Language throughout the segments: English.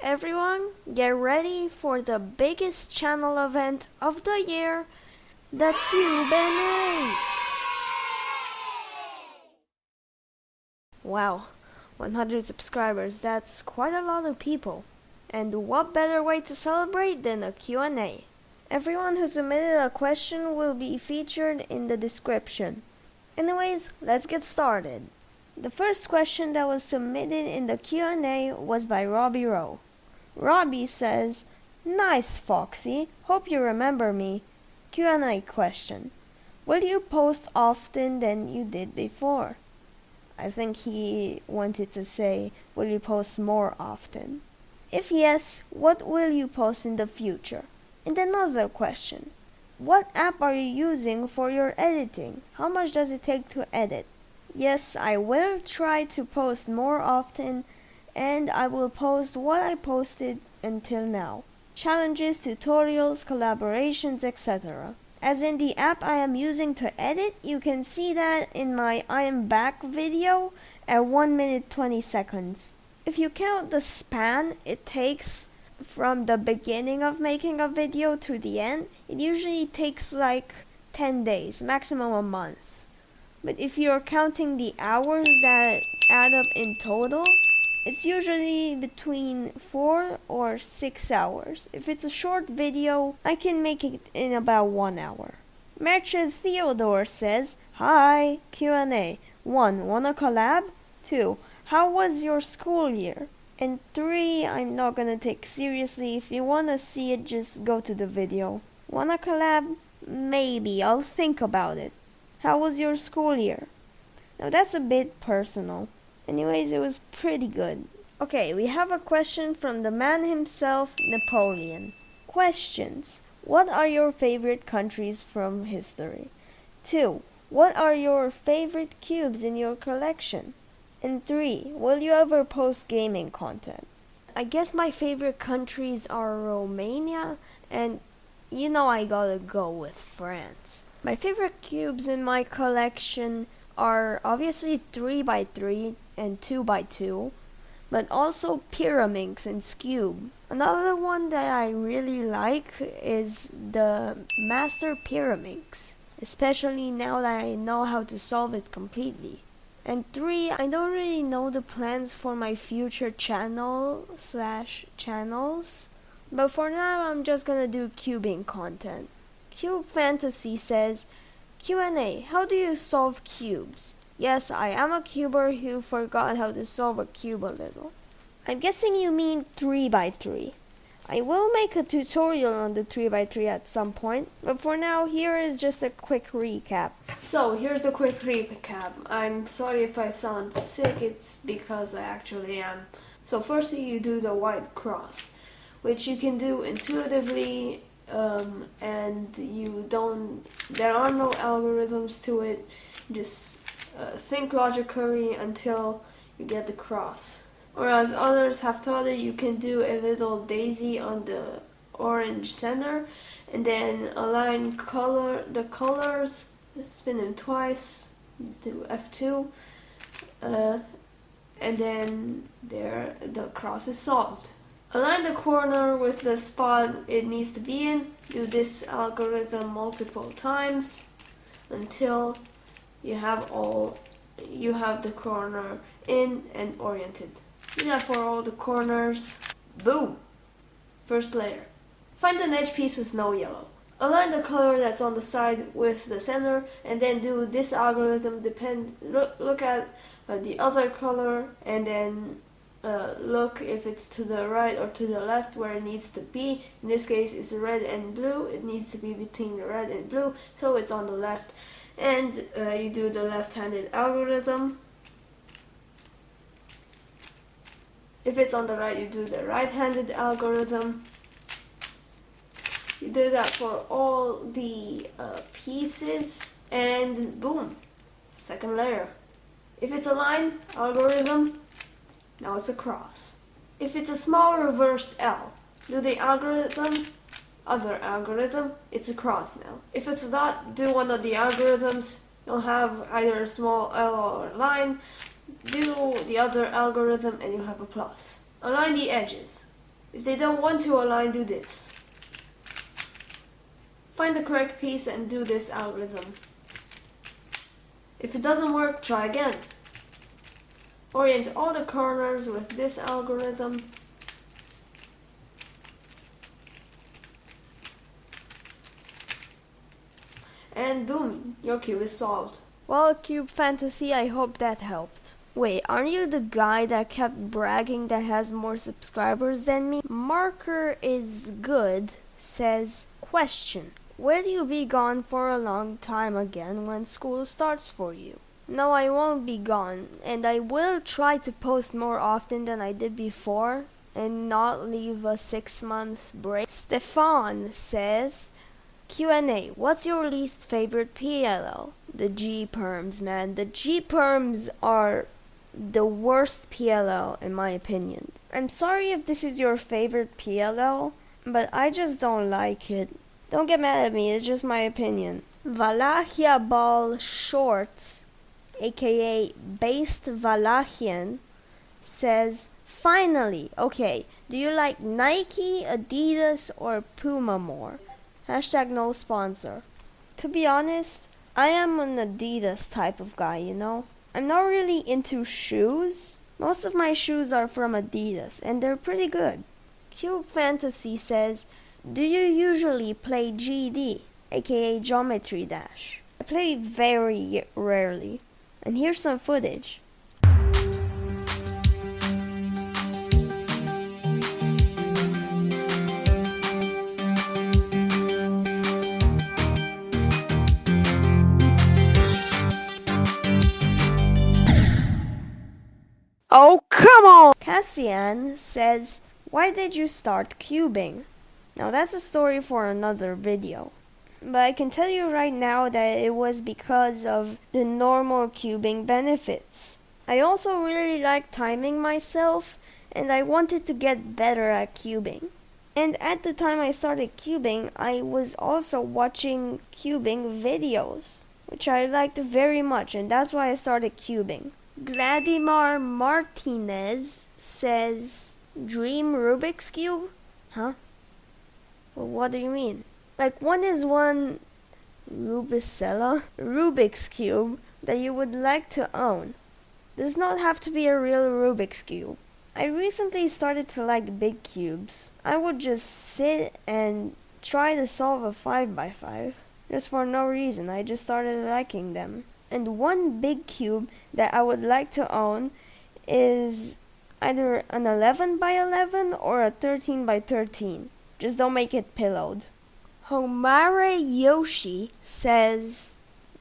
everyone, get ready for the biggest channel event of the year, the Q&A! Wow, 100 subscribers, that's quite a lot of people. And what better way to celebrate than a Q&A? Everyone who submitted a question will be featured in the description. Anyways, let's get started. The first question that was submitted in the Q&A was by Robbie Rowe. Robbie says, "Nice, Foxy. Hope you remember me. Q&A question. Will you post often than you did before?" I think he wanted to say, will you post more often? If yes, what will you post in the future? And another question. What app are you using for your editing? How much does it take to edit? Yes, I will try to post more often, and I will post what I posted until now. Challenges, tutorials, collaborations, etc. As in the app I am using to edit, you can see that in my I am back video at 1 minute 20 seconds. If you count the span it takes from the beginning of making a video to the end, it usually takes like 10 days, maximum a month. But if you're counting the hours that add up in total, it's usually between 4 or 6 hours. If it's a short video, I can make it in about 1 hour. Merchant Theodore says, "Hi, Q&A. 1. Wanna collab? 2. How was your school year? And 3, I'm not gonna take seriously. If you wanna see it, just go to the video. Wanna collab? Maybe, I'll think about it. How was your school year?" Now that's a bit personal. Anyways, it was pretty good. Okay, we have a question from the man himself, Napoleon. Questions. What are your favorite countries from history? 2. What are your favorite cubes in your collection? And 3. Will you ever post gaming content? I guess my favorite countries are Romania and I gotta go with France. My favorite cubes in my collection are obviously 3x3 and 2x2, but also Pyraminx and Scube. Another one that I really like is the Master Pyraminx, especially now that I know how to solve it completely. And 3, I don't really know the plans for my future channels, but for now I'm just gonna do cubing content. Cube Fantasy says, "Q&A, how do you solve cubes?" Yes, I am a cuber who forgot how to solve a cube a little. I'm guessing you mean 3x3. I will make a tutorial on the 3x3 at some point, but for now, here is just a quick recap. So, here's a quick recap. I'm sorry if I sound sick, it's because I actually am. So, firstly, you do the white cross, which you can do intuitively, and there are no algorithms to it. Just think logically until you get the cross. Whereas others have taught it, you can do a little daisy on the orange center, and then align the colors, spin them twice, do F2, and then the cross is solved. Align the corner with the spot it needs to be in. Do this algorithm multiple times until you have the corner in and oriented. Do that for all the corners. Boom! First layer. Find an edge piece with no yellow. Align the color that's on the side with the center, and then do this algorithm. Look at the other color, and then look if it's to the right or to the left where it needs to be. In this case, it's red and blue. It needs to be between the red and blue, so it's on the left. And you do the left-handed algorithm. If it's on the right, you do the right-handed algorithm. You do that for all the pieces, and boom, second layer. If it's a line algorithm, now it's a cross. If it's a small reversed L, do the other algorithm, it's a cross now. If it's a dot, do one of the algorithms. You'll have either a small L or a line. Do the other algorithm and you have a plus. Align the edges. If they don't want to align, do this. Find the correct piece and do this algorithm. If it doesn't work, try again. Orient all the corners with this algorithm. And boom, your cube is solved. Well, Cube Fantasy, I hope that helped. Wait, aren't you the guy that kept bragging that has more subscribers than me? Marker is good says, question. Will you be gone for a long time again when school starts for you? No, I won't be gone, and I will try to post more often than I did before and not leave a 6-month break. Stefan says, Q&A, what's your least favorite PLL? The G-Perms, man. The G-Perms are the worst PLL in my opinion. I'm sorry if this is your favorite PLL, but I just don't like it. Don't get mad at me, it's just my opinion. Valachia Ball Shorts, aka Based Valachian, says, finally, okay, do you like Nike, Adidas, or Puma more? Hashtag no sponsor. To be honest, I am an Adidas type of guy, you know? I'm not really into shoes. Most of my shoes are from Adidas, and they're pretty good. Cube Fantasy says, do you usually play GD, aka Geometry Dash? I play very rarely, and here's some footage. Oh, come on! Cassian says, why did you start cubing? Now that's a story for another video. But I can tell you right now that it was because of the normal cubing benefits. I also really like timing myself, and I wanted to get better at cubing. And at the time I started cubing, I was also watching cubing videos, which I liked very much, and that's why I started cubing. Gladimar Martinez says, Dream Rubik's Cube? Huh? Well, what do you mean? Like, one is one Rubik's Cube that you would like to own. Does not have to be a real Rubik's Cube. I recently started to like big cubes. I would just sit and try to solve a 5x5. Just for no reason, I just started liking them. And one big cube that I would like to own is either an 11x11 or a 13x13. Just don't make it pillowed. Homare Yoshi says,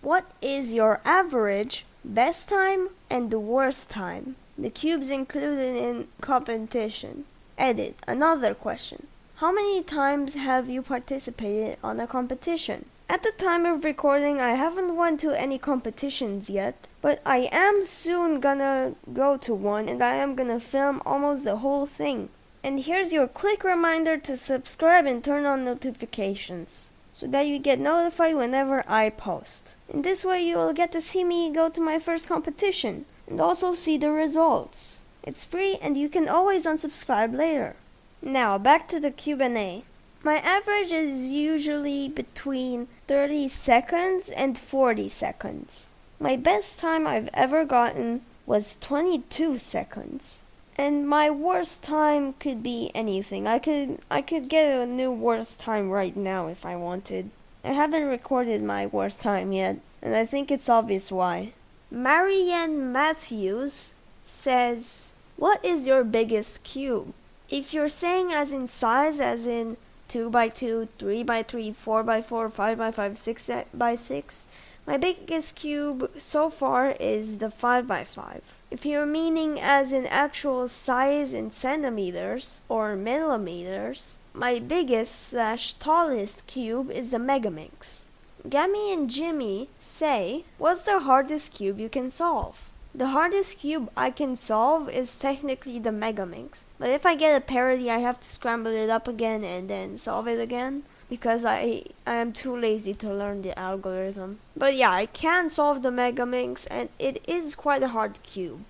what is your average, best time, and the worst time? The cubes included in competition. Edit, another question. How many times have you participated on a competition? At the time of recording, I haven't went to any competitions yet, but I am soon gonna go to one, and I am gonna film almost the whole thing. And here's your quick reminder to subscribe and turn on notifications, so that you get notified whenever I post. In this way you will get to see me go to my first competition, and also see the results. It's free and you can always unsubscribe later. Now back to the Q&A. My average is usually between 30 seconds and 40 seconds. My best time I've ever gotten was 22 seconds. And my worst time could be anything. I could get a new worst time right now if I wanted. I haven't recorded my worst time yet, and I think it's obvious why. Marianne Matthews says, what is your biggest cube? If you're saying as in size, as in 2x2, 3x3, 4x4, 5x5, 6x6, my biggest cube so far is the 5x5. If you're meaning as in actual size in centimeters or millimeters, my biggest / tallest cube is the Megaminx. Gammy and Jimmy say, what's the hardest cube you can solve? The hardest cube I can solve is technically the Megaminx. But if I get a parity, I have to scramble it up again and then solve it again, because I am too lazy to learn the algorithm. But yeah, I can solve the Megaminx, and it is quite a hard cube.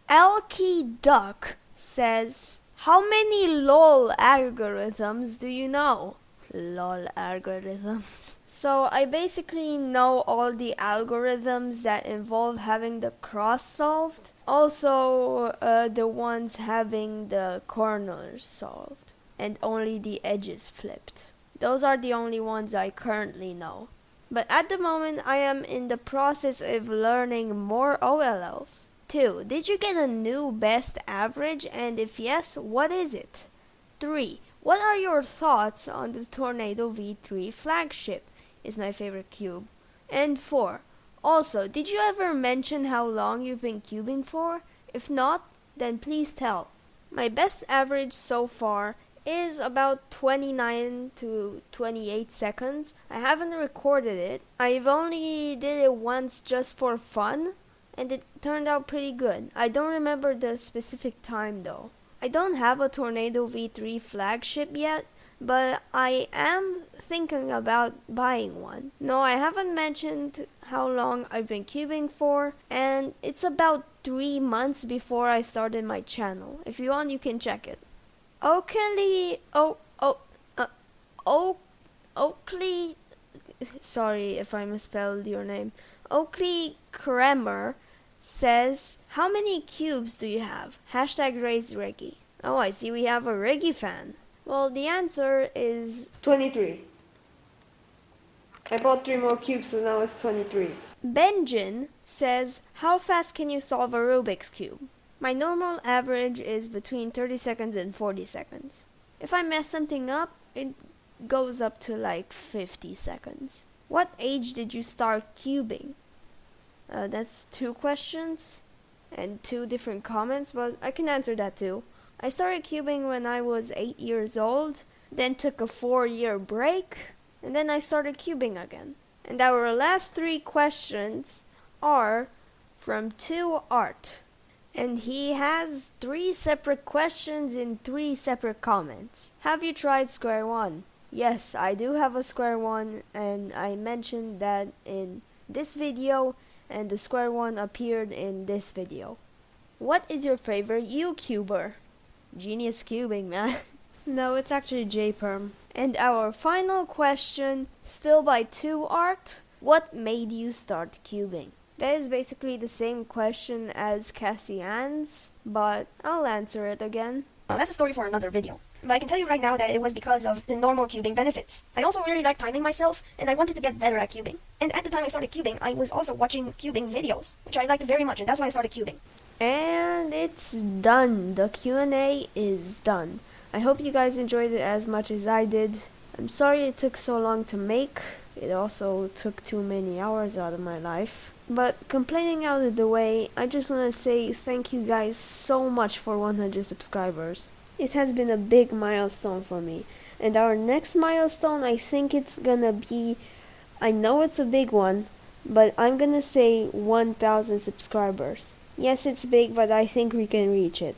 Elky Duck says, How many LOL algorithms do you know? LOL algorithms. So I basically know all the algorithms that involve having the cross solved. Also, the ones having the corners solved. And only the edges flipped. Those are the only ones I currently know. But at the moment, I am in the process of learning more OLLs. 2. Did you get a new best average? And if yes, what is it? 3. What are your thoughts on the Tornado V3 flagship? Is my favorite cube. And 4. Also, did you ever mention how long you've been cubing for? If not, then please tell. My best average so far is about 29 to 28 seconds. I haven't recorded it. I've only did it once just for fun, and it turned out pretty good. I don't remember the specific time though. I don't have a Tornado V3 flagship yet, but I am thinking about buying one. No, I haven't mentioned how long I've been cubing for, and it's about 3 months before I started my channel. If you want, you can check it. Oakley, Oakley, sorry if I misspelled your name. Oakley Kremer says, how many cubes do you have? Hashtag raise Reggie. Oh, I see we have a Reggie fan. Well, the answer is 23. I bought 3 more cubes, so now it's 23. Benjin says, how fast can you solve a Rubik's Cube? My normal average is between 30 seconds and 40 seconds. If I mess something up, it goes up to like 50 seconds. What age did you start cubing? That's 2 questions and 2 different comments, but I can answer that too. I started cubing when I was 8 years old, then took a 4-year break, and then I started cubing again. And our last 3 questions are from 2 Art. And he has 3 separate questions in 3 separate comments. Have you tried Square One? Yes, I do have a Square One, and I mentioned that in this video, and the Square One appeared in this video. What is your favorite YouTuber? Genius Cubing, man. No, it's actually JPerm. And our final question, still by 2 Art. What made you start cubing? That is basically the same question as Cassian's, but I'll answer it again. That's a story for another video. But I can tell you right now that it was because of the normal cubing benefits. I also really like timing myself, and I wanted to get better at cubing. And at the time I started cubing, I was also watching cubing videos, which I liked very much, and that's why I started cubing. And it's done. The Q&A is done. I hope you guys enjoyed it as much as I did. I'm sorry it took so long to make. It also took too many hours out of my life. But complaining out of the way, I just want to say thank you guys so much for 100 subscribers. It has been a big milestone for me. And our next milestone, I think it's gonna be, I know it's a big one, but I'm gonna say 1,000 subscribers. Yes, it's big, but I think we can reach it.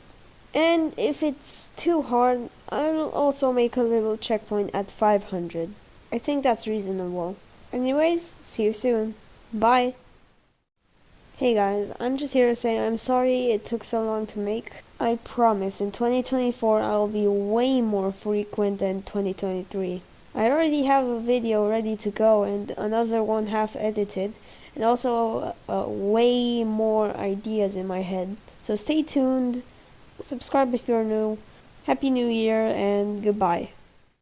And if it's too hard, I'll also make a little checkpoint at 500. I think that's reasonable. Anyways, see you soon. Bye. Hey guys, I'm just here to say I'm sorry it took so long to make. I promise in 2024 I'll be way more frequent than 2023. I already have a video ready to go and another one half edited, and also way more ideas in my head. So stay tuned, subscribe if you're new. Happy New Year and goodbye.